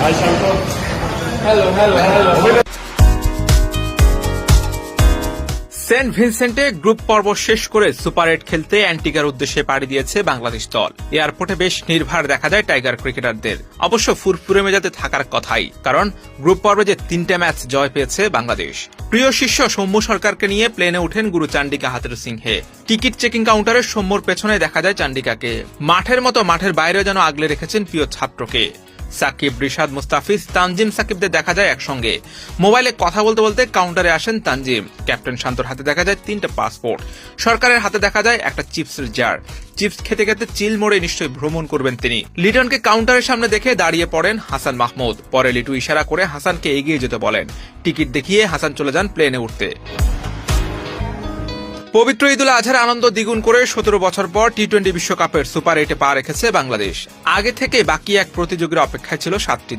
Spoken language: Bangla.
Hi, Shanto. Hello. সেন্ট ভিনসেন্টে গ্রুপ পর্ব শেষ করে সুপার 8 খেলতে অ্যান্টিগার উদ্দেশ্যে পাড়ি দিয়েছে বাংলাদেশ দল। এয়ারপোর্টে বেশ নির্ভার দেখা যায় টাইগার ক্রিকেটারদের। অবশ্য ফুরফুরে মেজাজে থাকার কথাই, কারণ গ্রুপ পর্বে যে 3টে ম্যাচ জয় পেয়েছে বাংলাদেশ। প্রিয় শিষ্য সৌম্য সরকারকে নিয়ে প্লেনে উঠেন গুরু চান্ডিকা হাতের সিংহে। টিকিট চেকিং কাউন্টারে সৌম্যর পেছনে দেখা যায় চান্ডিকাকে। মাঠের মতো মাঠের বাইরে যেন আগলে রেখেছেন প্রিয় ছাত্রকে। সাকিব, রিশাদ, মুস্তাফিজ, তানজিম সাকিবদের দেখা যায় একসঙ্গে। মোবাইলে কথা বলতে বলতে কাউন্টারে আসেন তানজিম। ক্যাপ্টেন শান্তর হাতে দেখা যায় 3টে পাসপোর্ট। সরকারের হাতে দেখা যায় একটা চিপসের জার। চিপস খেতে খেতে চিল মোড়ে নিশ্চয়ই ভ্রমণ করবেন তিনি। লিটনকে কাউন্টারের সামনে দেখে দাঁড়িয়ে পড়েন হাসান মাহমুদ। পরে লিটু ইশারা করে হাসানকে এগিয়ে যেতে বলেন। টিকিট দেখিয়ে হাসান চলে যান প্লেনে উঠতে। পবিত্র ঈদুল আজহার আনন্দ দ্বিগুণ করে 17 বছর পর টি-20 বিশ্বকাপের সুপার 8-এ পা রেখেছে বাংলাদেশ। আগে থেকে বাকি এক প্রতিযোগীর অপেক্ষায় ছিল 7টি দল।